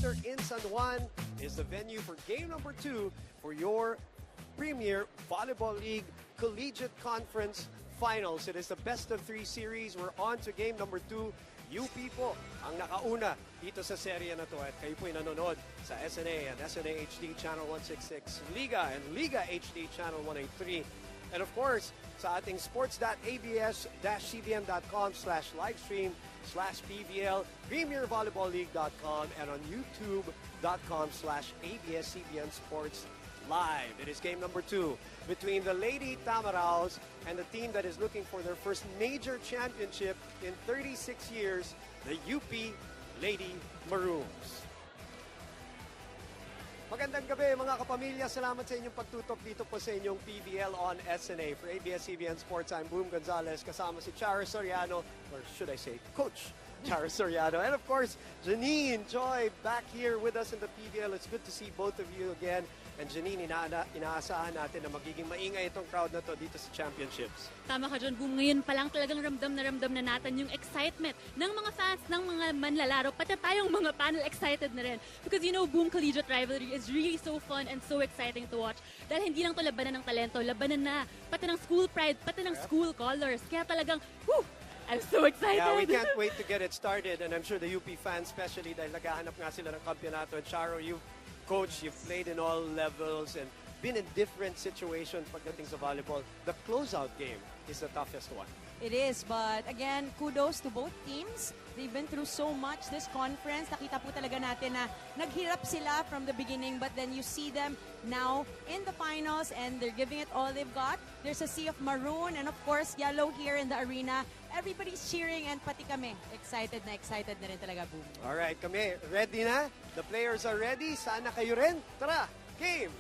Center in San Juan is the venue for game number 2 for your Premier Volleyball League Collegiate Conference Finals. It is the best-of-3 series. We're on to game number 2. UP po ang nakauna dito sa serye na to at kayo po'y nanonood sa SNA and SNA HD Channel 166, Liga and Liga HD Channel 183. And of course, sa ating sports.abs-cbn.com/livestream/PVL, premiervolleyballleague.com, and on youtube.com/ABS-CBN Sports Live. It is game number 2 between the Lady Tamaraws and the team that is looking for their first major championship in 36 years, the UP Lady Maroons. Magandang gabi mga kapamilya. Salamat sa inyong pagtutok dito po sa inyong PVL on SNA. For ABS-CBN Sports, I'm Boom Gonzalez. Kasama si Chara Soriano, or should I say, Coach Chara Soriano. And of course, Janine Joy back here with us in the PVL. It's good to see both of you again. And Janine, inaasahan natin na magiging maingay itong crowd na to dito sa championships. Tama ka, John Boom. Ngayon pa lang talagang ramdam na natin yung excitement ng mga fans, ng mga manlalaro, pati tayong mga panel excited na rin. Because you know, Boom Collegiate rivalry is really so fun and so exciting to watch. Dahil hindi lang to labanan ng talento, labanan na pati ng school pride, pati ng school colors. Kaya talagang, whew! I'm so excited. Yeah, we can't wait to get it started. And I'm sure the UP fans especially dahil naghahanap nga sila ng kampyonato. And Charo, Coach, you've played in all levels and been in different situations pagdating sa volleyball. The closeout game is the toughest one. It is, but again, kudos to both teams. They've been through so much this conference. Nakita po talaga natin na naghirap sila from the beginning, but then you see them now in the finals and they're giving it all they've got. There's a sea of maroon and of course yellow here in the arena. Everybody's cheering and pati kami excited na rin talaga, Boom. All right, kami ready na. The players are ready. Sana kayo rin. Tara, game!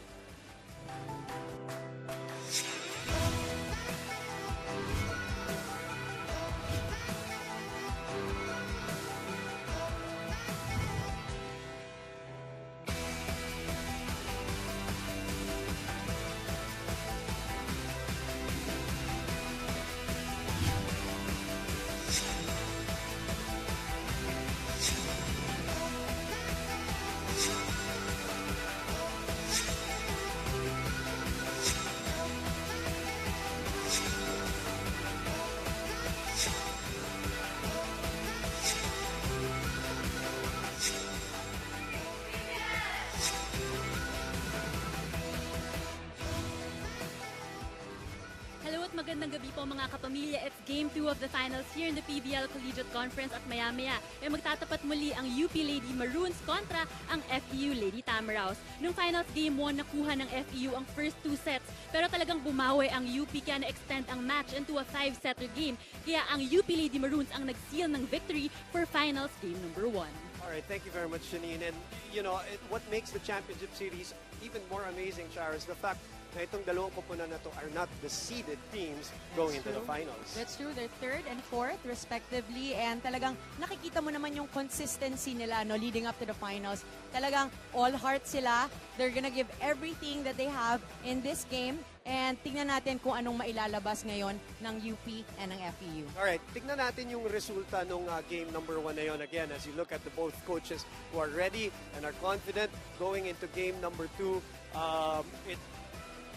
Magandang gabi po mga kapamilya. It's Game 2 of the finals here in the PVL Collegiate Conference at maya-maya ay magtatapat muli ang UP Lady Maroons kontra ang FEU Lady Tamaraws. Nung finals Game 1, nakuha ng FEU ang first 2 sets pero talagang bumawi ang UP kaya na-extend ang match into a 5-setter game. Kaya ang UP Lady Maroons ang nag-seal ng victory for finals Game number 1. All right, thank you very much, Janine. And, you know, what makes the championship series even more amazing, Char, is the fact na itong dalawang koponan na to are not the seeded teams going into the finals. That's true. They're 3rd and 4th, respectively. And talagang nakikita mo naman yung consistency nila no, leading up to the finals. Talagang all heart sila. They're gonna give everything that they have in this game. And tingnan natin kung anong mailalabas ngayon ng UP and ng FEU. Alright, tignan natin yung resulta nung game number 1 na yun. Again, as you look at the both coaches who are ready and are confident going into game number 2.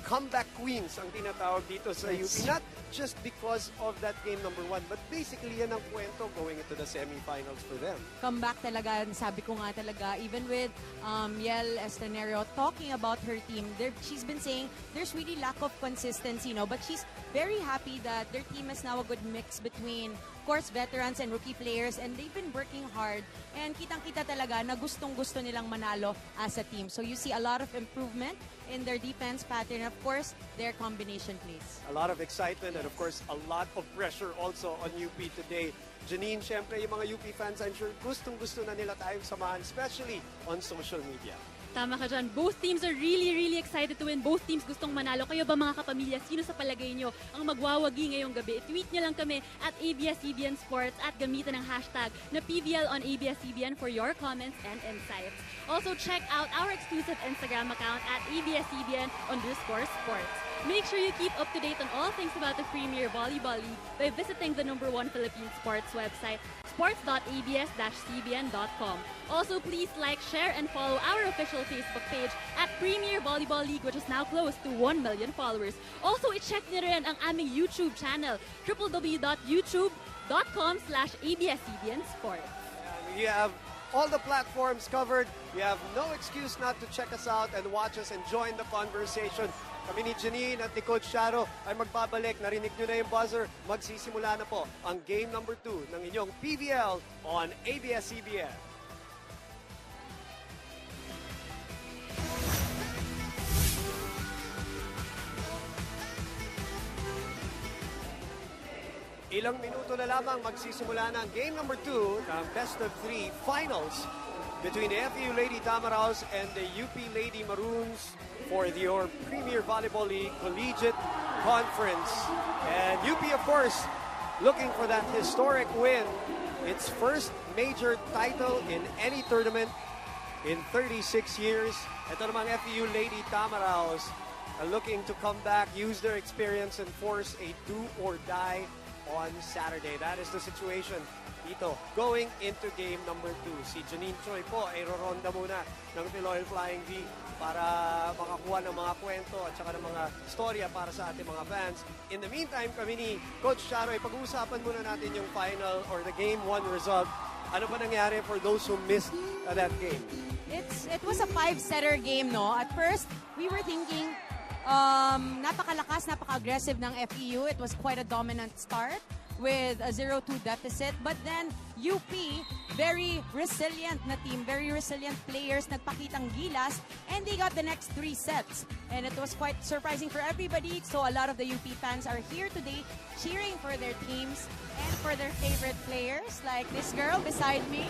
Comeback queens ang tinatawag dito sa UP. Not just because of that game number 1, but basically yan ang kwento going into the semifinals for them. Comeback talaga, sabi ko nga talaga, even with Yel Estenero talking about her team, she's been saying there's really lack of consistency, no? But she's very happy that their team is now a good mix between, of course, veterans and rookie players, and they've been working hard. And kitang-kita talaga na gustong-gusto nilang manalo as a team. So you see a lot of improvement in their defense pattern, of course, their combination plays. A lot of excitement and of course, a lot of pressure also on UP today. Janine, syempre yung mga UP fans, I'm sure gustong-gusto na nila tayong samahan, especially on social media. Tama ka dyan. Both teams are really excited to win. Both teams gustong manalo. Kayo ba mga kapamilya, sino sa palagay nyo ang magwawagi ngayong gabi? Tweet nyo lang kami at ABS-CBN Sports at gamitan ng hashtag na PVL on ABS-CBN for your comments and insights. Also, check out our exclusive Instagram account at ABS-CBN_sports. Make sure you keep up to date on all things about the Premier Volleyball League by visiting the #1 Philippine sports website, sports.abs-cbn.com. Also, please like, share, and follow our official Facebook page at Premier Volleyball League, which is now close to 1 million followers. Also, i-check nyo rin ang aming YouTube channel, www.youtube.com/ABS-CBN Sports. We have all the platforms covered. You have no excuse not to check us out and watch us and join the conversation. Kami ni Janine at ni Coach Charo ay magbabalik. Narinig nyo na yung buzzer. Magsisimula na po ang game number 2 ng inyong PVL on ABS-CBN. Ilang minuto na lamang magsisimula na ang game number 2 ng best of 3 finals between the FEU Lady Tamaraws and the UP Lady Maroons for your Premier Volleyball League Collegiate Conference. And UP, of course, looking for that historic win. Its first major title in any tournament in 36 years. Ito naman FEU Lady Tamaraws looking to come back, use their experience, and force a do-or-die on Saturday. That is the situation dito going into game number 2. Si Janine Choi po ay roronda muna ng Philoil Flying V para makakuha ng mga kwento at saka ng mga storya para sa ating mga fans. In the meantime, kami ni Coach Charo ay pag-uusapan muna natin yung final or the game 1 result. Ano ba nangyari for those who missed that game? It was a 5-setter game, no? At first, we were thinking napakalakas, napaka-aggressive ng FEU. It was quite a dominant start with a 0-2 deficit. But then, UP, very resilient na team, very resilient players, nagpakitang gilas, and they got the next 3 sets. And it was quite surprising for everybody. So a lot of the UP fans are here today cheering for their teams and for their favorite players, like this girl beside me.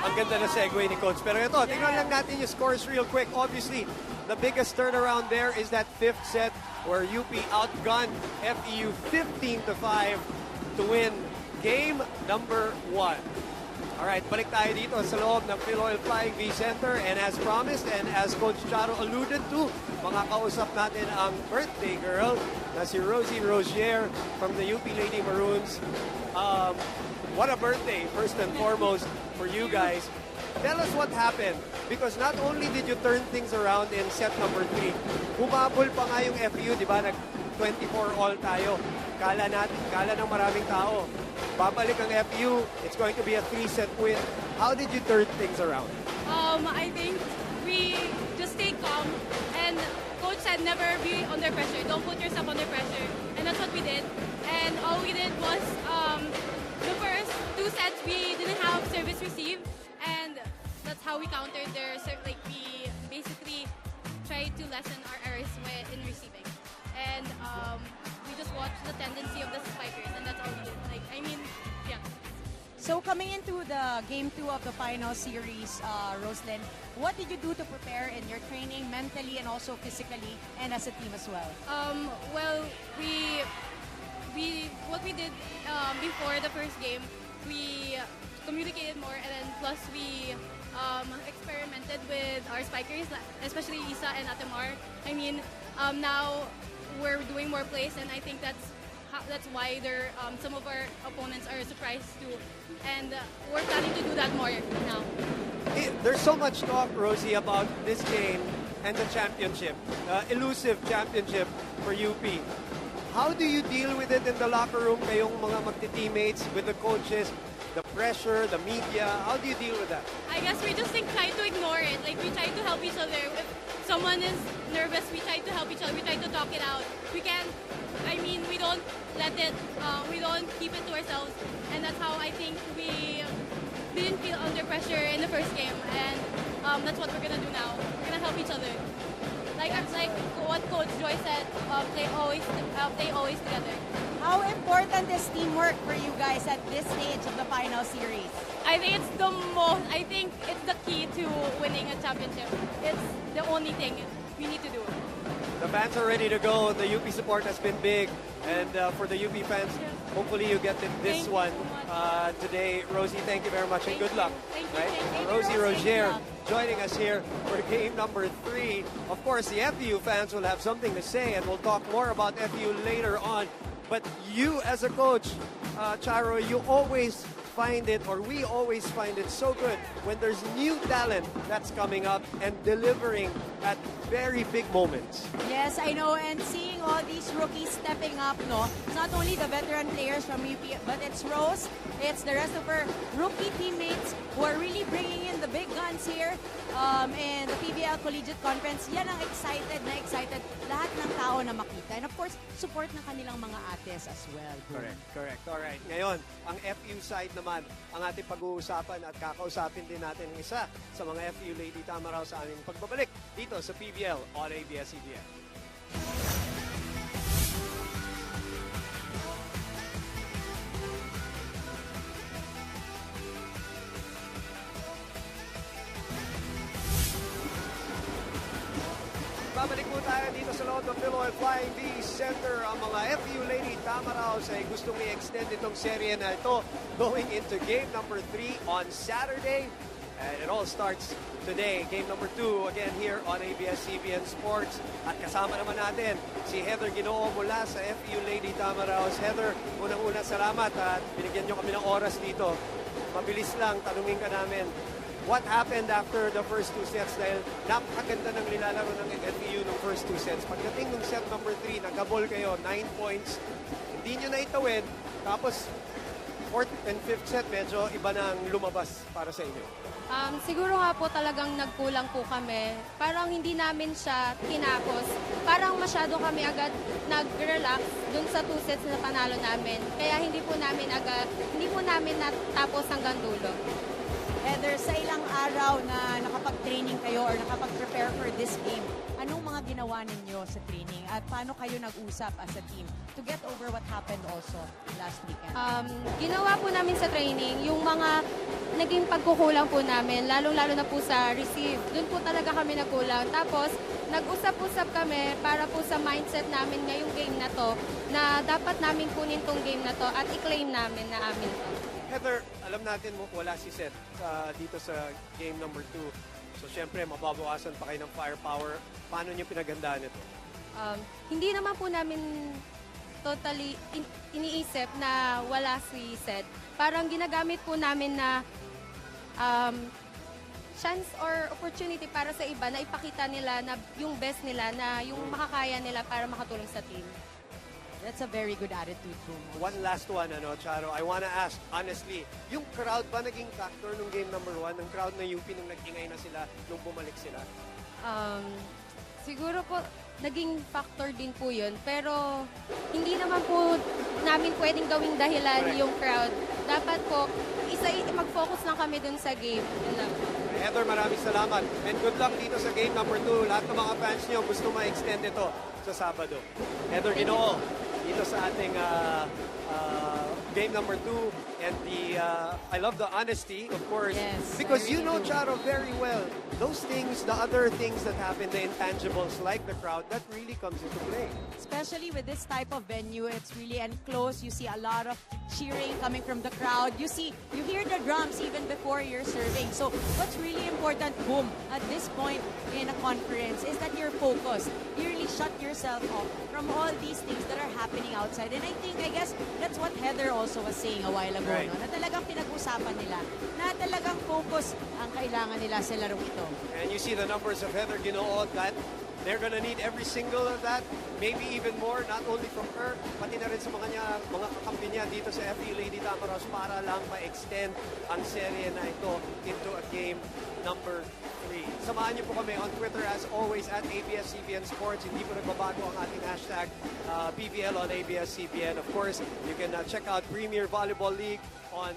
Ang ganda na segue ni Coach. Pero ito, tingnan lang natin yung scores real quick. Obviously, the biggest turnaround there is that 5th set where UP outgunned FEU 15-5 to win game number 1. Alright, balik tayo dito sa loob ng Philoil Flying V Center, and as promised and as Coach Charo alluded to, makakausap natin ang birthday girl na si Rosie Rozier from the UP Lady Maroons. What a birthday, first and foremost, for you guys. Tell us what happened, because not only did you turn things around in set number 3, humabol pa nga yung FEU, di ba? Nag-24 all tayo. Kala ng maraming tao. Babalik ang FEU, it's going to be a 3-set win. How did you turn things around? I think we just stayed calm, and Coach said never be under pressure. Don't put yourself under pressure. And that's what we did. And all we did was the first 2 sets we didn't have service receive, and that's how we countered their like we basically tried to lessen our errors in receiving. And we just watched the tendency of the spikers, and that's all we did. Like, I mean, yeah. So coming into the game 2 of the final series, Roslyn, what did you do to prepare in your training mentally and also physically and as a team as well? Well, what we did before the first game, we communicated more, and then plus we experimented with our spikers, especially Isa and Atamar. I mean, now we're doing more plays, and I think that's why some of our opponents are surprised too, and we're planning to do that more now. There's so much talk, Rosie, about this game and the championship, elusive championship for UP. How do you deal with it in the locker room, kayong mga magti-teammates, with the coaches, the pressure, the media? How do you deal with that? I guess we just try to ignore it. Like, we try to help each other. If someone is nervous, we try to help each other. We try to talk it out. We don't let it, we don't keep it to ourselves. And that's how I think we didn't feel under pressure in the first game. And that's what we're going to do now. We're going to help each other. Like what Coach Joy said, play always together. How important is teamwork for you guys at this stage of the final series? I think it's the key to winning a championship. It's the only thing we need to do. The fans are ready to go. The UP support has been big. And for the UP fans, hopefully you get this one today. Rosie, thank you very much and good luck. Thank you. Right? Thank you, Rosie Rosie. Roger joining us here for game number 3. Of course, the FU fans will have something to say, and we'll talk more about FU later on. But you as a coach, Charo, you always find it, or we always find it so good when there's new talent that's coming up and delivering at very big moments. Yes, I know, and seeing all these rookies stepping up, no, it's not only the veteran players from UP, but it's Rose, it's the rest of her rookie teammates who are really bringing in the big guns here in the PVL Collegiate Conference. Yan ang excited lahat ng tao na makita. And of course, support ng kanilang mga ates as well. Correct. Alright, ngayon, ang FU side naman, ang ating pag-uusapan at kakausapin din natin ng isa sa mga FU Lady Tamaraws sa aming pagbabalik dito sa PVL on ABS-CBN. Babalik po tayo dito sa loob ng Pinoy Flying V Center. Ang mga FU Lady Tamaraws ay gustong i-extend itong serye na ito going into game number 3 on Saturday. And it all starts today. Game number 2 again here on ABS-CBN Sports. At kasama naman natin si Heather Ginoo mula sa FU Lady Tamaraws. Heather, unang-una salamat at binigyan nyo kami ng oras dito. Mabilis lang, tanungin ka namin. What happened after the first 2 sets? Dahil napakaganda ng nilalaro ng FEU ng first 2 sets. Pagdating ng set number 3, nagkabol kayo, 9 points. Hindi nyo na itawid. Tapos, 4th and 5th set, medyo iba na ang lumabas para sa inyo. Siguro nga po talagang nagkulang po kami. Parang hindi namin siya tinapos. Parang masyado kami agad nag-relax dun sa 2 sets na panalo namin. Kaya hindi po namin natapos hanggang dulo. Heather, sa ilang araw na nakapag-training kayo or nakapag-prepare for this game, anong mga ginawa ninyo sa training at paano kayo nag-usap as a team to get over what happened also last weekend? Ginawa po namin sa training yung mga naging pagkukulang po namin, lalong-lalo na po sa receive. Doon po talaga kami nagkulang. Tapos, nag-usap-usap kami para po sa mindset namin ngayong game na to na dapat namin kunin tong game na to at i-claim namin na amin to. Heather, alam natin mo wala si Seth dito sa game number 2. So, syempre, mababawasan pa kayo ng firepower. Paano niyo pinaghandaan ito? Hindi naman po namin totally iniisip na wala si Seth. Parang ginagamit po namin na chance or opportunity para sa iba na ipakita nila na yung best nila, na yung makakaya nila para makatulong sa team. That's a very good attitude, Bruno. One last one, Charo. I wanna ask, honestly, yung crowd ba naging factor nung game number 1? Ng crowd na UP nung nag-ingay na sila, nung bumalik sila? Siguro po, naging factor din po yun. Pero, hindi naman po namin pwedeng gawing dahilan yung crowd. Dapat po, mag-focus lang kami dun sa game. Heather, maraming salamat. And good luck dito sa game number 2. Lahat ng mga fans nyo gusto ma-extend ito sa Sabado. Heather Ginoo, dito sa ating game number 2. And I love the honesty, of course. Yes, because I you know really do. Charo very well. Those things, the other things that happen, the intangibles like the crowd, that really comes into play. Especially with this type of venue, it's really enclosed. You see a lot of cheering coming from the crowd. You hear the drums even before you're serving. So what's really important, boom, at this point in a conference is that you're focused. You really shut yourself off from all these things that are happening outside. And I guess that's what Heather also was saying a while ago, Right. no? Na talagang pinag-usapan nila, na talagang focus ang kailangan nila sa larong ito. And you see the numbers of Heather Ginoo, that they're gonna need every single of that, maybe even more, not only from her, pati na rin sa mga kakampi niya dito sa FE Lady Tamaraws para lang ma-extend ang serye na ito into a game number 3. Samahan niyo po kami on Twitter as always at ABS-CBN Sports. Hindi po nagbabago ang ating hashtag PVL on ABS-CBN. Of course, you can check out Premier Volleyball League on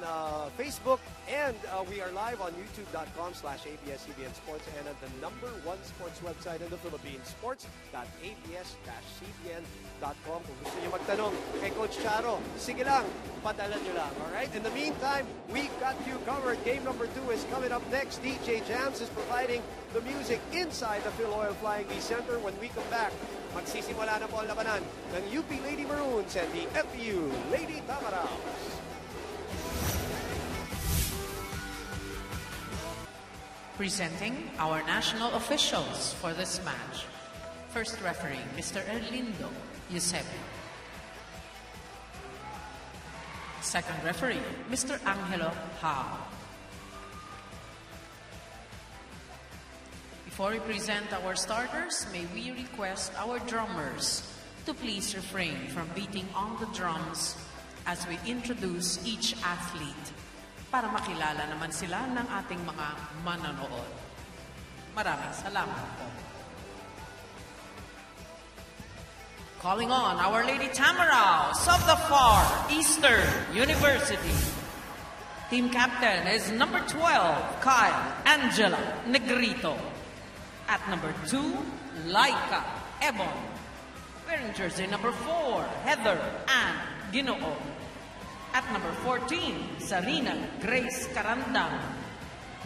Facebook, and we are live on youtube.com/ABS-CBN Sports and at the #1 sports website in the Philippines, sports.abs-cbn.com. Kung gusto niyo magtanong kay Coach Charo, sige lang, padala niyo lang. Alright? In the meantime, we got you covered. Game number 2 is coming up next. DJ Jams is providing providing the music inside the Phil Oil Flying V Center. When we come back, magsisimula na po ang labanan ng UP Lady Maroons and the FEU Lady Tamaraws. Presenting our national officials for this match. First referee, Mr. Erlindo Yusepe. Second referee, Mr. Angelo Hao. Before we present our starters, may we request our drummers to please refrain from beating on the drums as we introduce each athlete para makilala naman sila ng ating mga manonood. Maraming salamat po. Calling on Our Lady Tamaraws of the Far Eastern University. Team captain is number 12, Kyle Angela Negrito. At number 2, Laika Ebon. Wearing jersey number 4, Heather Ann Ginoo. At number 14, Sarina Grace Carandang.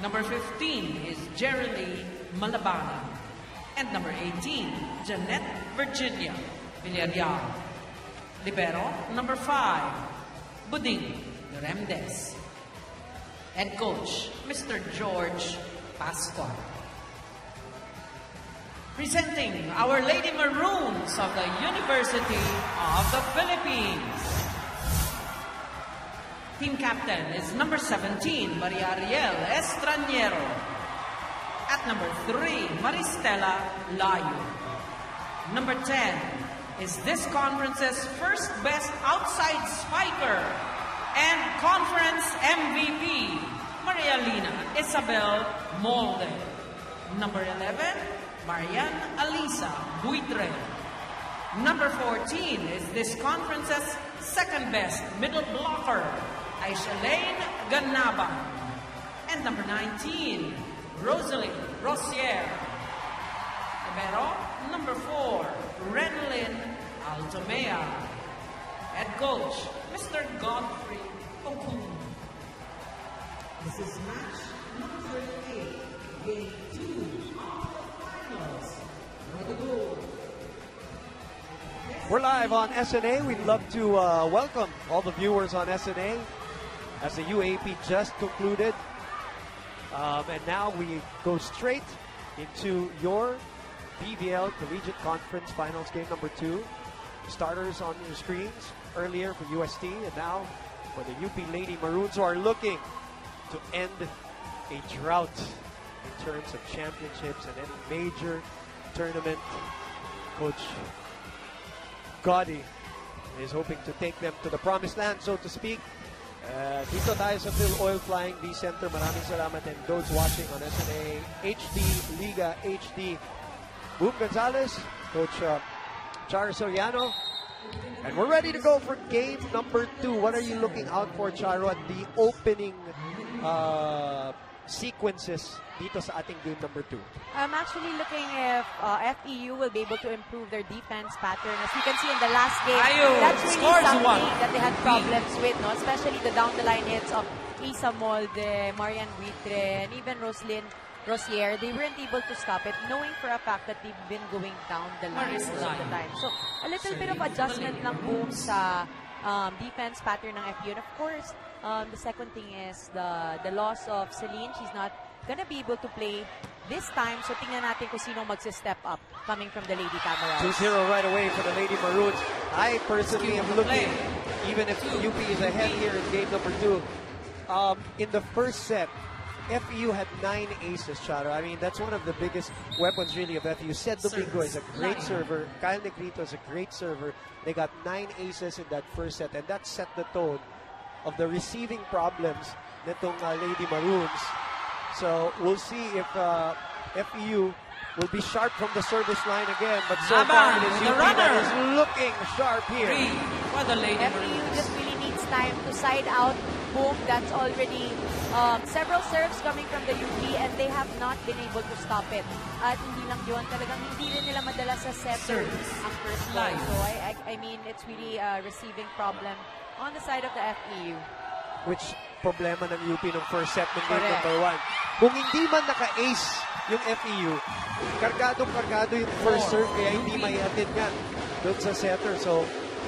Number 15 is Jerilee Malabana. And number 18, Jeanette Virginia Villarreal. Libero, number 5, Buding Remdes. Head coach, Mr. George Pascual. Presenting Our Lady Maroons of the University of the Philippines. Team captain is number 17, Maria Ariel Estraniero. At number 3, Maristela Layo. Number 10 is this conference's first best outside spiker and conference MVP, Maria Lina Isabel Molde. Number 11, Marian Alisa Buitre. Number 14 is this conference's second best middle blocker, Aishalaine Ganaba. And number 19, Rosalie Rosier. Libero, number 4, Renlyn Altomea. Head coach, Mr. Godfrey Okun. This is match number 8, game 2 of the finals. For the goal. We're live on SNA. We'd love to welcome all the viewers on SNA as the UAP just concluded. And now we go straight into your PVL Collegiate Conference Finals game number 2. Starters on your screens earlier for UST and now for the UP Lady Maroons, who are looking to end a drought in terms of championships and any major tournament. Coach Gotti is hoping to take them to the promised land, so to speak. Dito tayo sa Phil Oil Flying V Center. Maraming salamat, and those watching on SNA HD, Liga HD. Boom Gonzalez, Coach Char Soriano. And we're ready to go for game number 2. What are you looking out for, Charo, at the opening sequences dito sa ating game number 2? I'm actually looking if FEU will be able to improve their defense pattern. As you can see in the last game, that's really something that they had problems with, no? Especially the down-the-line hits of Isa Molde, Marian Buitre, and even Roslyn Rosier. They weren't able to stop it, knowing for a fact that they've been going down the line most of the time. So, a little bit of adjustment lang boom sa defense pattern ng FEU. And of course, the second thing is the loss of Celine. She's not gonna be able to play this time. So, tingnan natin kung sino magsi-step up coming from the Lady Tamaraws. 2-0 right away for the Lady Maroons. I personally am looking, even if UP is ahead here in game number 2, in the first set, FEU had 9 aces, Charo. I mean, that's one of the biggest weapons, really, of FEU. Sed Domingo is a great server. Kyle Negrito is a great server. They got 9 aces in that first set, and that set the tone of the receiving problems nitong Lady Maroons. So, we'll see if FEU will be sharp from the service line again. But so far, it is UP that is looking sharp here. For the Lady FEU Maroons. just really needs time to side out. Boom, that's already several serves coming from the UP, and they have not been able to stop it. At hindi lang yun, talagang hindi rin nila madala sa setter ang first ball. So I mean, it's really a receiving problem on the side of the FEU. Which problema ng UP ng first set ng game number 1. kung hindi man naka-ace yung FEU, kargadong-kargado yung first serve, kaya hindi maihatid nga doon sa setter. So,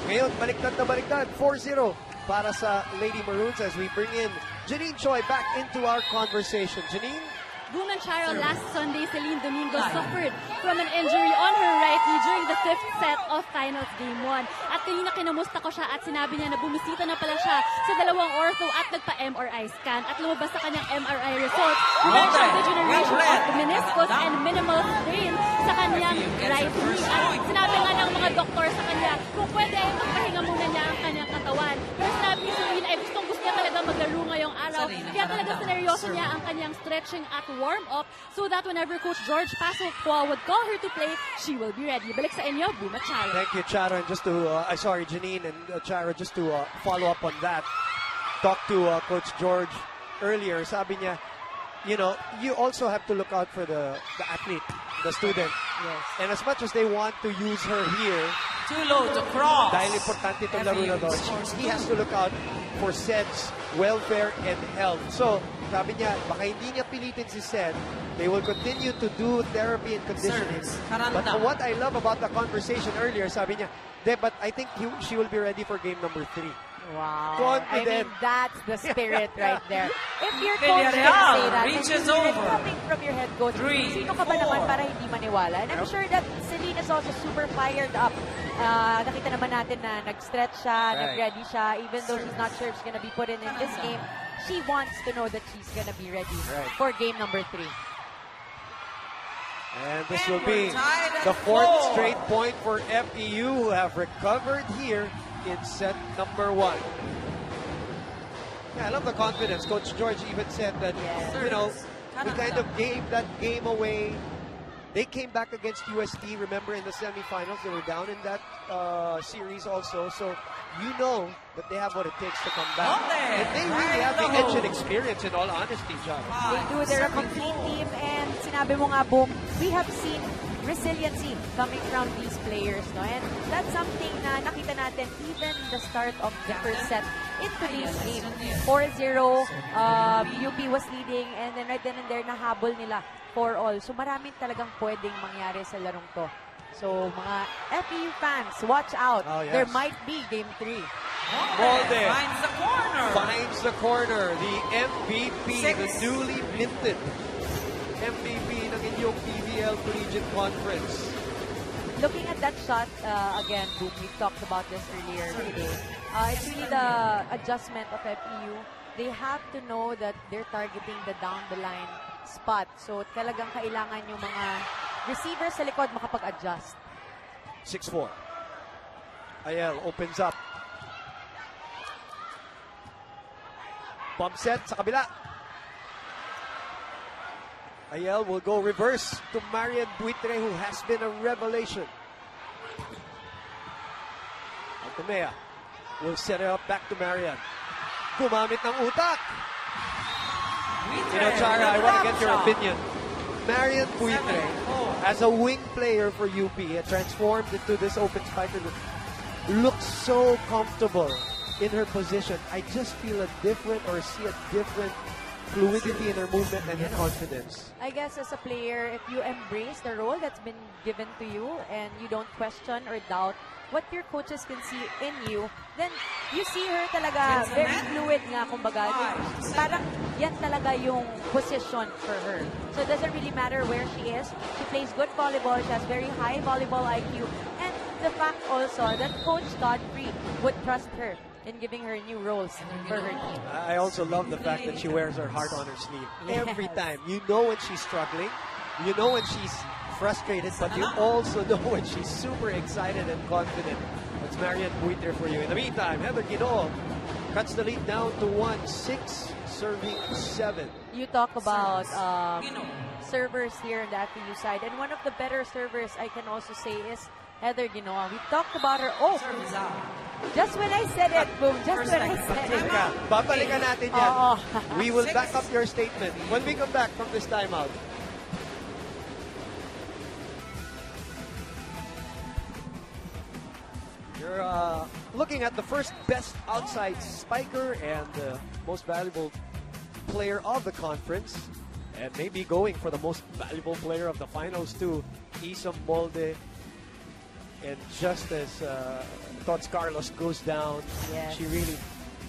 ngayon, baliktad na baliktad, 4-0 para sa Lady Maroons as we bring in Janine Choi back into our conversation. Janine? Boom and Charo, last Sunday, Celine Domingo suffered from an injury on her right knee during the 5th set of Finals Game 1. At kanina kinamusta ko siya at sinabi niya na bumisita na pala siya sa dalawang ortho at nagpa-MRI scan at lumabas sa kanyang MRI results. Reduction degeneration of the meniscus and minimal strain sa kanyang right knee. At sinabi nga ng mga doktor sa kanya kung pwede ay magpahinga muna niya ang kanyang katawan. Pero sinabi ni Celine ay gustong-gusto niya talaga maglaro ngayong araw. Kaya talaga sineryoso niya ang kanyang stretching at warm-up so that whenever Coach George Pasokwa would call her to play, she will be ready. Balik sa inyo, Boom at Charo. Thank you, Charo. And just to, Janine and Charo, just to follow up on that, talked to Coach George earlier. Sabi niya, you know, you also have to look out for the athlete, the student. Yes. And as much as they want to use her here, Too low to cross. dahil importante itong laro na to, he has to look out for Sed's welfare and health. So, sabi niya, baka hindi niya pilitin si Sed. They will continue to do therapy and conditioning. But what I love about the conversation earlier, sabi niya, but I think she will be ready for game number 3. Wow. Confident. I mean, that's the spirit right there. If your coach can say that, reaches and over. coming from your head coach, sino ka ba naman para hindi maniwala? And I'm sure that Celine is also super fired up. Nakita naman natin na nag-stretch siya, nag-ready siya, even though she's not sure if she's gonna be put in this game. She wants to know that she's gonna be ready for game number 3. And this will be the 4th straight point for FEU, who have recovered here in set number 1. Yeah, I love the confidence. Coach George even said that, you know, we kind of gave that game away. They came back against UST, remember, in the semifinals. They were down in that series also. So you know that they have what it takes to come back. And they really have the edge and experience, in all honesty, John. They do. They're a complete team. And sinabi mo nga, Boom, we have seen resiliency coming from these players, no? And that's something na nakita natin even the start of the first set in today's game. 4-0, UP was leading, and then right then and there, nahabol nila 4-all. So maraming talagang pwedeng mangyari sa larong to. So mga FEU fans, watch out. There might be game 3. Molde Finds the corner. finds the corner. The MVP, the newly minted MVP ng inyong PVL Collegiate Conference. Looking at that shot, again, Boom, we talked about this earlier today. It's really the adjustment of FEU. They have to know that they're targeting the down-the-line spot. So, talagang kailangan yung mga receivers sa likod makapag-adjust. 6-4. Ayel opens up. Bump set sa kabila. Ayel will go reverse to Marian Buitre, who has been a revelation. Altamea will set it up back to Marian. Gumamit ng utak. You know, Chara, I want to get your opinion. Marian Buitre, as a wing player for UP, transformed into this open spiker, looks so comfortable in her position. I just feel a different, or see a different fluidity in her movement and her confidence. I guess as a player, if you embrace the role that's been given to you and you don't question or doubt what your coaches can see in you, then you see her talaga very fluid nga, kumbaga. Parang yan talaga yung position for her. So it doesn't really matter where she is. She plays good volleyball. She has very high volleyball IQ. And the fact also that Coach Godfrey would trust her in giving her new roles for her team. I also love the fact that she wears her heart on her sleeve every time. You know when she's struggling, you know when she's frustrated, but you also know when she's super excited and confident. That's Marian Buitre for you. In the meantime, Heather Guinoo cuts the lead down to 1-6, serving 7. You talk about servers here on the FEU side, and one of the better servers I can also say is Heather Guinoo. We talked about her. Oh, just when I said it, Boom, just when I said it. Babalikan natin yan. We will back up your statement when we come back from this timeout. You're looking at the first best outside spiker and most valuable player of the conference. And maybe going for the most valuable player of the finals too, Isam Molde. And just as Tots Carlos goes down, Yes. she really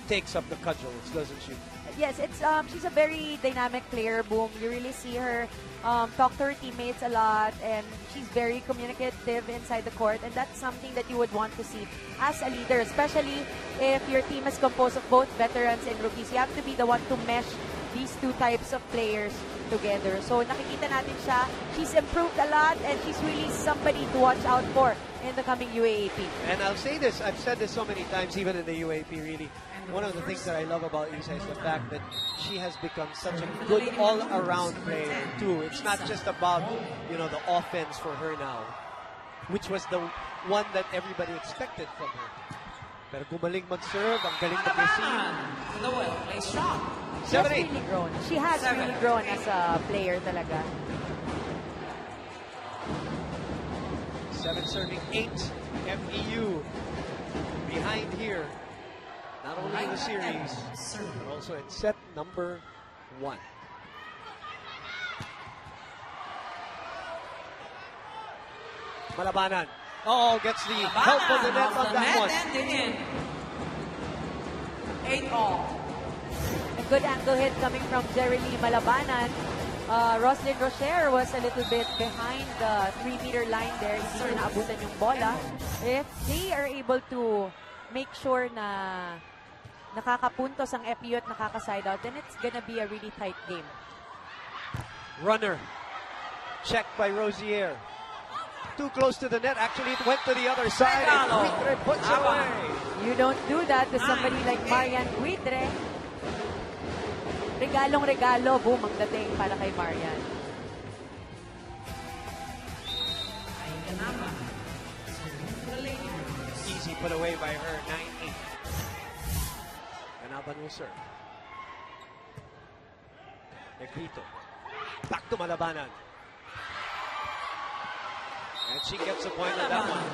takes up the cudgels, doesn't she? Yes, it's she's a very dynamic player, Boom. You really see her talk to her teammates a lot, and she's very communicative inside the court, and that's something that you would want to see as a leader, especially if your team is composed of both veterans and rookies. You have to be the one to mesh these two types of players together. So nakikita natin siya, she's improved a lot, and she's really somebody to watch out for in the coming UAAP. And I'll say this, I've said this so many times, even in the UAP, really. One of the things that I love about Isa is the fact that she has become such a good all-around player, too. It's not just about, you know, the offense for her now, which was the one that everybody expected from her. Pero gumaling mag-serve, ang galing mag-receive. The well-placed shot. She has 7-8. really grown. She has really grown as a player talaga. 7 serving 8. FEU behind here. Not only in the series, but also in set number 1. Malabanan. Oh, gets the help of the net on that one. And in. 8-all. A good angle hit coming from Jerilyn Malabanan. Roslyn Rocher was a little bit behind the 3-meter line there. Hindi niya naabutan yung bola. If they are able to make sure na nakakapuntos ang FEU at nakaka-side out, then it's gonna be a really tight game. Runner. Checked by Rosier. Too close to the net. Actually, it went to the other side. And Guitre puts it away. You don't do that to somebody like Marian Guitre. Regalong-regalo, boom, ang dating para kay Marian. Easy put away by her. 9-8. Ganaban will serve. Negrito. Back to Malabanan. And she gets a point on that one.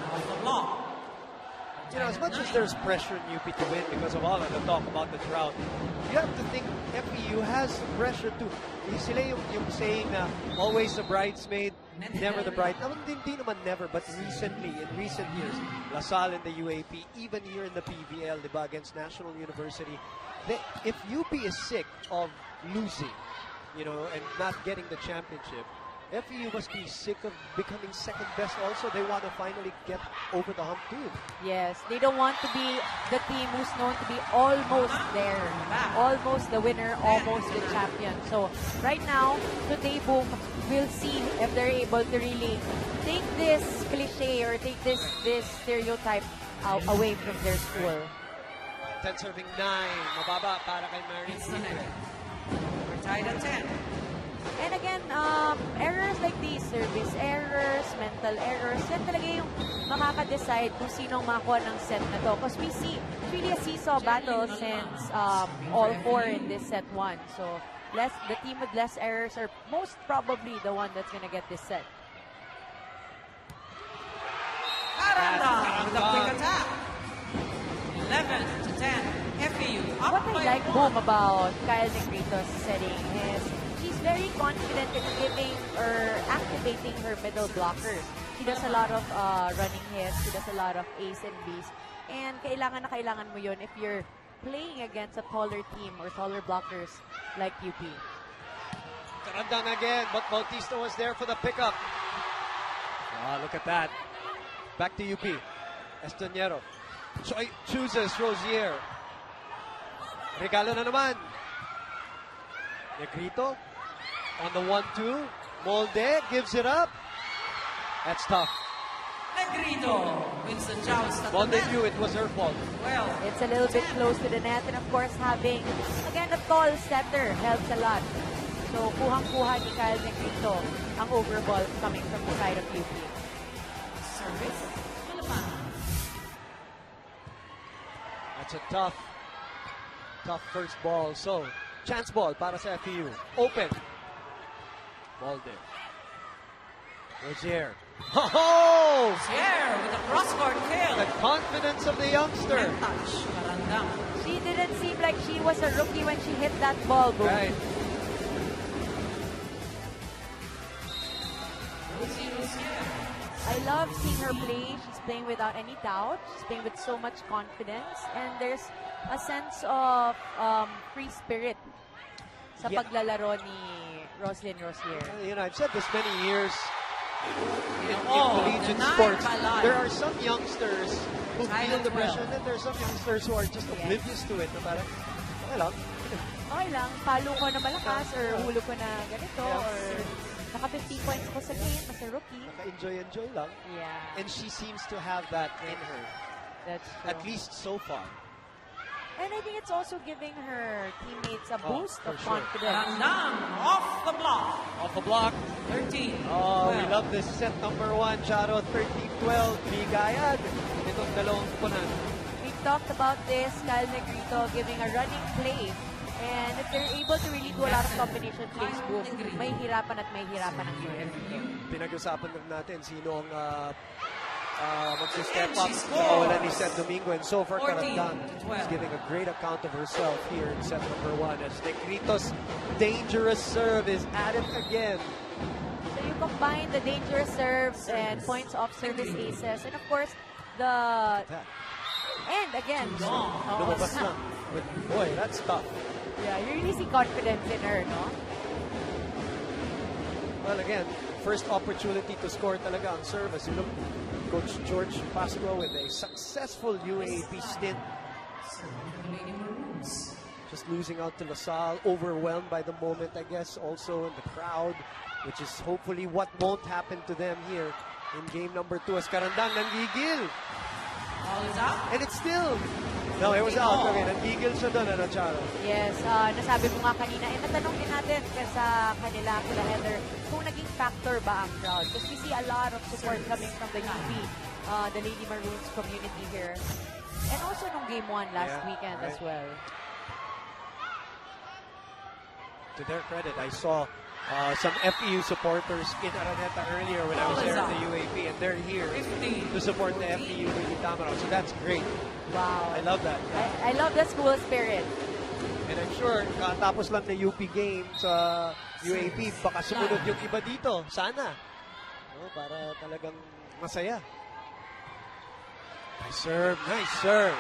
You know, as much as there's pressure in UP to win because of all of the talk about the drought, you have to think FEU has some pressure too. Sila yung saying na always the bridesmaid, never the bride. Naman hindi naman never, but recently, in recent years, LaSalle in the UAP, even here in the PVL, diba, against National University, if UP is sick of losing, you know, and not getting the championship, FEU must be sick of becoming second best also. They want to finally get over the hump too. Yes, they don't want to be the team who's known to be almost there. Almost the winner, almost the champion. So right now, today, Boom, we'll see if they're able to really take this cliche or take this stereotype away from their school. 10 serving 9. Mababa para kay Marian. We're tied at 10. And again, errors like these, service errors, mental errors, yan talaga yung makaka-decide kung sinong makakuha ng set na to. Because we see, it's really a seesaw battle since all 4 in this set 1. So, the team with less errors are most probably the one that's gonna get this set. Aranda with a quick attack. 11 to 10. FEU up What I by like, 1. Boom, about Kyle Negrito's setting is she's very confident in giving or activating her middle blockers. She does a lot of running hits. She does a lot of A's and B's. And kailangan na kailangan mo yun if you're playing against a taller team or taller blockers like UP. Tarandan again, but Bautista was there for the pickup. Ah, look at that. Back to UP. Estoniero. Chooses Rosier. Regalo na naman. Negrito on the 1-2. Molde gives it up. That's tough. Negrito wins the joust at the Molde net. knew it was her fault. Well, It's a little bit close to the net, and of course having, again, a tall setter helps a lot. So kuhang-kuha ni Kyle Negrito ang overball coming from the side of UP. service. Malabanan. That's a tough first ball. So, chance ball para sa FEU. Open. Molde. Rosier. Oh! Here with a cross-court kill. The confidence of the youngster. And touch. Aranda. She didn't seem like she was a rookie when she hit that ball, Boom. Right. love seeing her play. She's playing without any doubt. She's playing with so much confidence. And there's a sense of free spirit sa paglalaro ni Roslyn Rosier. You know, I've said this many years in collegiate sports. There are some youngsters who feel the pressure, and then there are some youngsters who are just oblivious to it. Na parang, okay lang. Okay lang, palo ko na malakas or hulo ko na ganito or naka 50 points ko sa game as a rookie. Naka-enjoy lang. Yeah. And she seems to have that in her. That's true. At least so far. And I think it's also giving her teammates a boost of for sure. confidence. Off the block. Off the block. 13. Oh, we love this set number 1, Charo. 13-12. Bigayad. Itong dalawang kupunan. We talked about this, Kyle Negrito giving a running play. And if they're able to really do a lot of combination plays, boom, may hirapan at may hirapan ang UNC. Pinag-usapan lang natin sino ang mag-step up sa kawalan ni Seth Domingo. And so far, Carandang is giving a great account of herself here in set number 1 as Negrito's dangerous serve is at it again. So you combine the dangerous serves and points off service aces. And of course, and again, Lumabas lang. But boy, that's tough. yeah, you really see confidence in her, no? Well, again, first opportunity to score talaga ang service. You look, Coach George Pascua with a successful UAP stint. Just losing out to LaSalle, overwhelmed by the moment, I guess, also in the crowd, which is hopefully what won't happen to them here in game number 2 as Carandang nanggigil. All is out. And it's still... No, it was out. Okay, nanggigil siya doon, Charo? Yes, nasabi mo nga kanina, natanong din natin sa kanila, kila Heather, kung naging factor ba ang crowd. Because we see a lot of support coming from the UP, the Lady Maroons community here. And also nung game 1 last weekend as well. To their credit, I saw some FEU supporters in Araneta earlier when I was there at the UAP, and they're here to support the FEU Lady Tamaraws. So that's great. Wow. I love that. I love the school spirit. And I'm sure, katapos lang na UP game sa UAP, baka sumunod yung iba dito. Sana. No, para talagang masaya. Nice serve. Nice serve.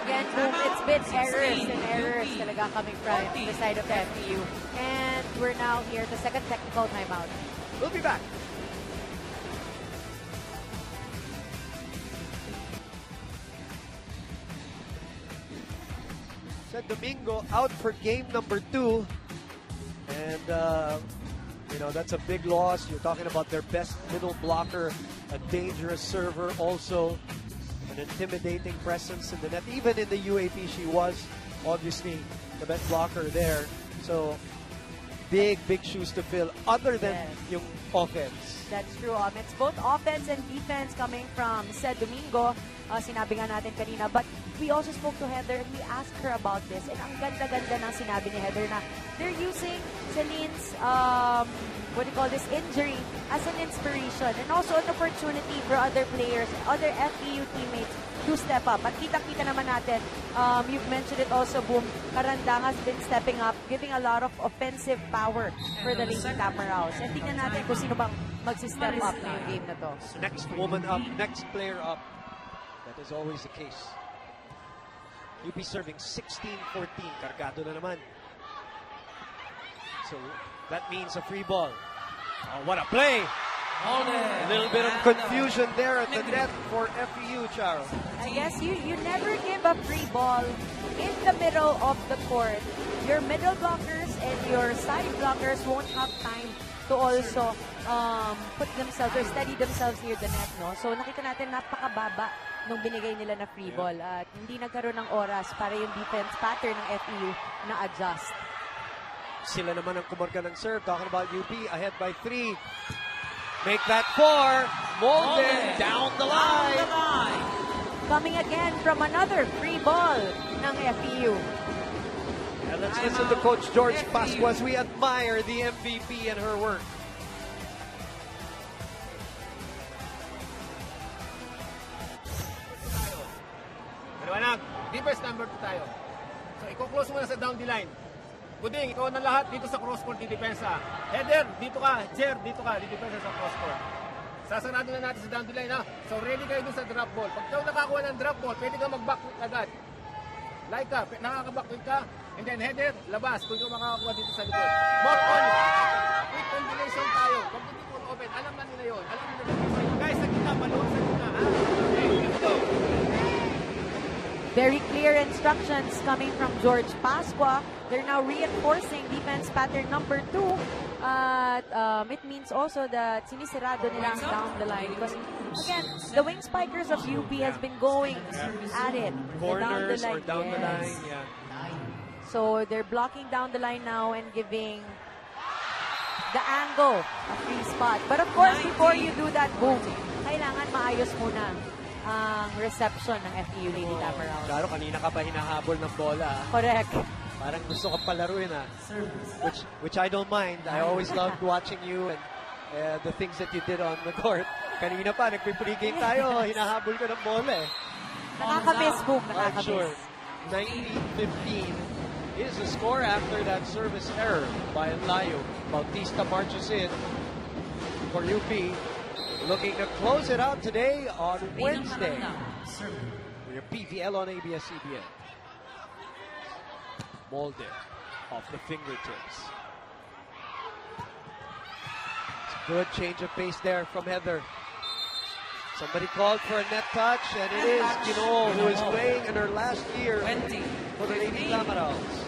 Again, it's been errors and errors talaga coming from the side of FEU. And we're now here, the second technical timeout. We'll be back. Said Domingo out for game number 2. And, you know, that's a big loss. You're talking about their best middle blocker, a dangerous server also. An intimidating presence in the net. Even in the UAP, she was obviously the best blocker there. So, big shoes to fill other than yung offense. That's true. It's both offense and defense coming from Seth Domingo. Sinabi nga natin kanina. But we also spoke to Heather and we asked her about this. And ang ganda-ganda ng sinabi ni Heather na they're using Celine's, injury as an inspiration and also an opportunity for other players, other FEU teammates to step up. At kita-kita naman natin, you've mentioned it also, Boom, Carandang has been stepping up, giving a lot of offensive power for the Lady Tamaraws. And tingnan natin kung sino bang magsi-step up na yung game na to. Next woman up, next player up. That is always the case. UP serving 16-14. Cargado na naman. So that means a free ball. Oh, what a play! A little bit of confusion there at the net for FEU, Charo. I guess you never give a free ball in the middle of the court. Your middle blockers and your side blockers won't have time to also put themselves or steady themselves near the net, no? So nakita natin napakababa nung binigay nila na free ball at hindi nagkaroon ng oras para yung defense pattern ng FEU na adjust. Sila naman ang kumarga ng serve. Talking about UP, ahead by 3. Make that 4. Molden down the line. Coming again from another free ball ng FEU. And let's listen to Coach George Pascua as we admire the MVP and her work. Defense number 2 tayo. So, i-close muna sa down the line. Buding, ikaw na lahat dito sa cross-court di depensa. Header, dito ka. Jer, dito ka. Di depensa sa cross-court. Sasarado na natin sa down the line, ha? So, ready kayo dun sa drop ball. Pag ikaw nakakuha ng drop ball, pwede ka mag-backfoot agad. Like ka, nakaka-backfoot ka, and then header, labas. Kung ikaw makakakuha dito sa likod. More on. Quick combination tayo. Pag hindi full open, alam na nila yun. Alam nila yun. Guys, sa kita, maluwag sa kita, ha? Okay, let's go. Very clear instructions coming from George Pasqua. They're now reinforcing defense pattern number 2. It means also that sinisirado nila ang down the line. Because again, the wing spikers of UP has been going at it. Corners or down the line. Yeah. So they're blocking down the line now and giving the angle a free spot. But of course, before you do that, boom, kailangan maayos muna ang reception ng FEU Lady Tamaraws. Claro, kanina ka pa hinahabol ng bola. Correct. Parang gusto ka palaruin, which I don't mind. I always loved watching you and the things that you did on the court. Kanina pa, nagpipregame tayo, hinahabol ka ng bola eh. Nakakamiss, boom, nakakamiss. Sure. 19-15 is the score after that service error by Layo. Bautista marches in for UP. Looking to close it out today on Wednesday. For your PVL on ABS-CBN. Molded off the fingertips. It's a good change of pace there from Heather. Somebody called for a net touch, and it is Gino, who is playing in her last year for the Lady Tamaraws.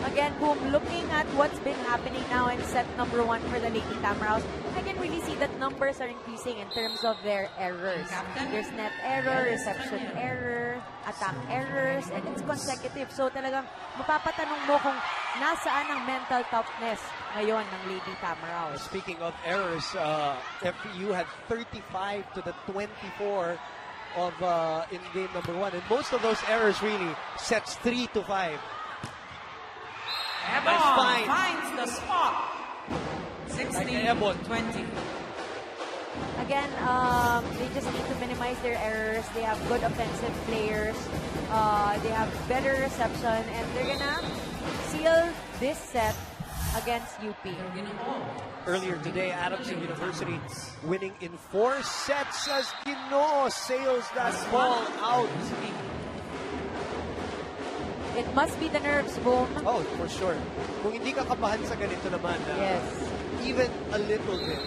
Again, boom, looking at what's been happening now in set number 1 for the Lady Tamaraws, I can really see that numbers are increasing in terms of their errors. There's net error, reception error, attack errors, and it's consecutive. So talagang mapapatanong mo kung nasaan ang mental toughness ngayon ng Lady Tamaraws. Speaking of errors, FEU had 35 to the 24 of in game number 1, and most of those errors really sets 3 to 5. Ebon finds the spot. 16-20. Again, they just need to minimize their errors. They have good offensive players. They have better reception, and they're gonna seal this set against UP. Earlier today, Adamson University winning in 4 sets as Gino sails that ball out. It must be the nerves, boom. Oh, for sure. Kung hindi ka kabahan sa ganito naman, Yes. even a little bit.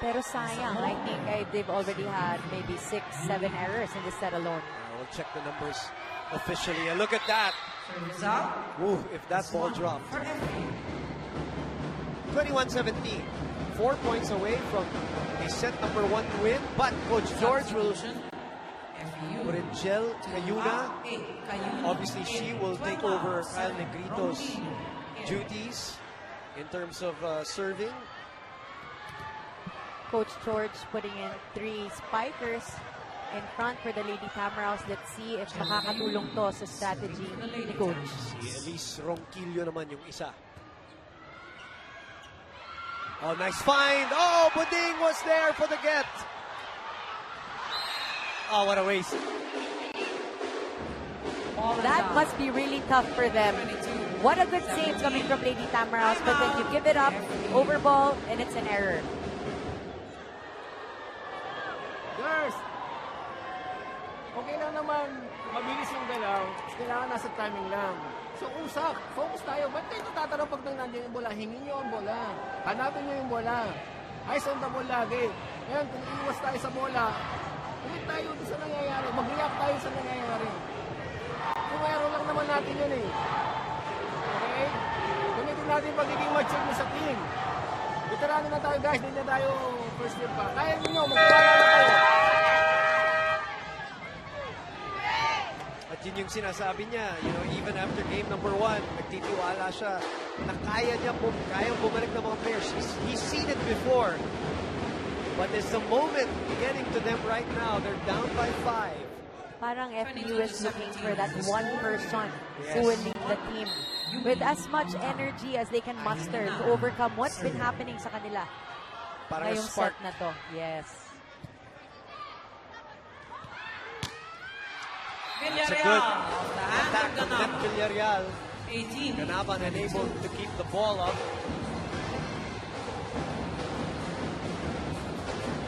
Pero sayang, I think they've already had maybe 6-7 errors in this set alone. We'll check the numbers officially. And look at that. Ooh, if that ball dropped. 21-17. 4 points away from a set number 1 win. But Coach George will put in Jel Cayuna. Obviously, she will take over Kyle Negrito's duties in terms of serving. Coach George putting in 3 spikers in front for the Lady Tamaraws. Let's see if makakatulong to sa strategy ni Coach. Si Elise Ronquillo naman yung isa. Oh, nice find. Oh, Buding was there for the get. Oh, what a waste. That must be really tough for them. What a good save coming from Lady Tamaraws, but then you give it up, over ball, and it's an error. Girls, okay lang naman mabilis yung galaw. Kailangan nasa timing lang. So usap, focus tayo. Ba't tayo tatanong pag nandiyan yung bola? Hingin nyo ang bola. Hanapin nyo yung bola. Eyes on the ball lagi. Ngayon, kung iwas tayo sa bola, ulit tayo doon sa nangyayari. Mag-react tayo sa nangyayari. Kung mayroon lang naman natin yun eh. Okay? Gamitin natin pagiging mature sa team. Veterano na tayo guys, hindi na tayo first year pa. Kaya ninyo, magkawala na tayo. At yun yung sinasabi niya, even after game number 1, nagtitiwala siya na kaya bumalik ng mga players. He's seen it before. But it's the moment getting to them right now. They're down by 5. Parang FEU is looking for that one person who will lead the team with as much energy as they can muster to overcome what's been happening sa kanila. Parang ngayong spark. set na to. Yes. It's a good attack from Villarreal. Ganaban unable to keep the ball up.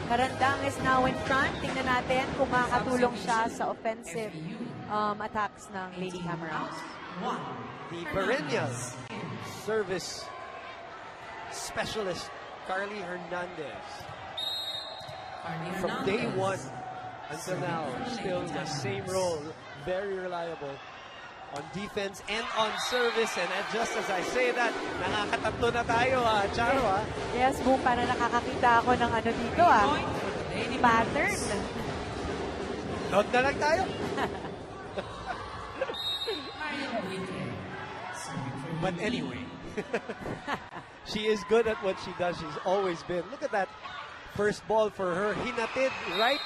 Karandang is now in front. Tingnan natin kung makakatulong siya sa offensive attacks ng Lady Tamaraws. The perennial service specialist, Carly Hernandez. From day one until now, still the same role. Very reliable on defense and on service. And just as I say that, nakakatatlo na tayo, Charo, Yes, Boom, para nakakakita ako ng ano dito, pattern. Note na lang tayo. But anyway, she is good at what she does. She's always been. Look at that first ball for her. Hinatid right.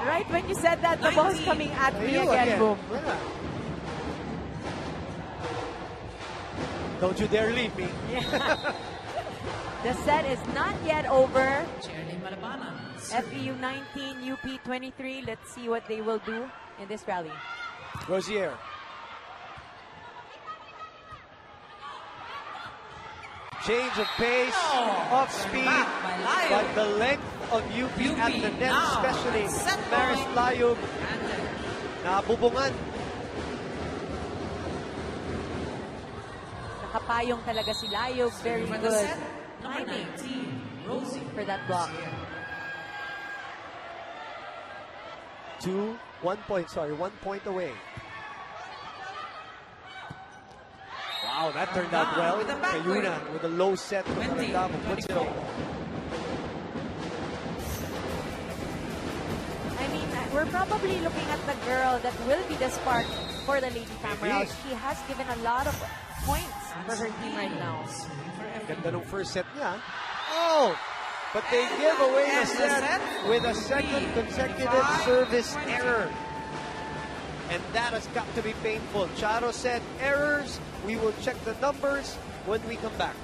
Right when you said that, the ball's coming at me again, Boom. Yeah. Don't you dare leave me. The set is not yet over. FEU 19, UP 23. Let's see what they will do in this rally. Rosier. Change of pace, off speed, but the length of UP at the net, especially Maris Layog, nabubungan. Nakapayong talaga si Layog. Very good timing for that block. 1 point away. Wow, that turned out well. Kayuna with a low set from Randamo puts it over. I mean, we're probably looking at the girl that will be the spark for the Lady Tamaraws. She has given a lot of points for her team right now. Ganda nung first set niya. Oh! But they give away the set with a second consecutive service error. And that has got to be painful. Charo said errors. We will check the numbers when we come back.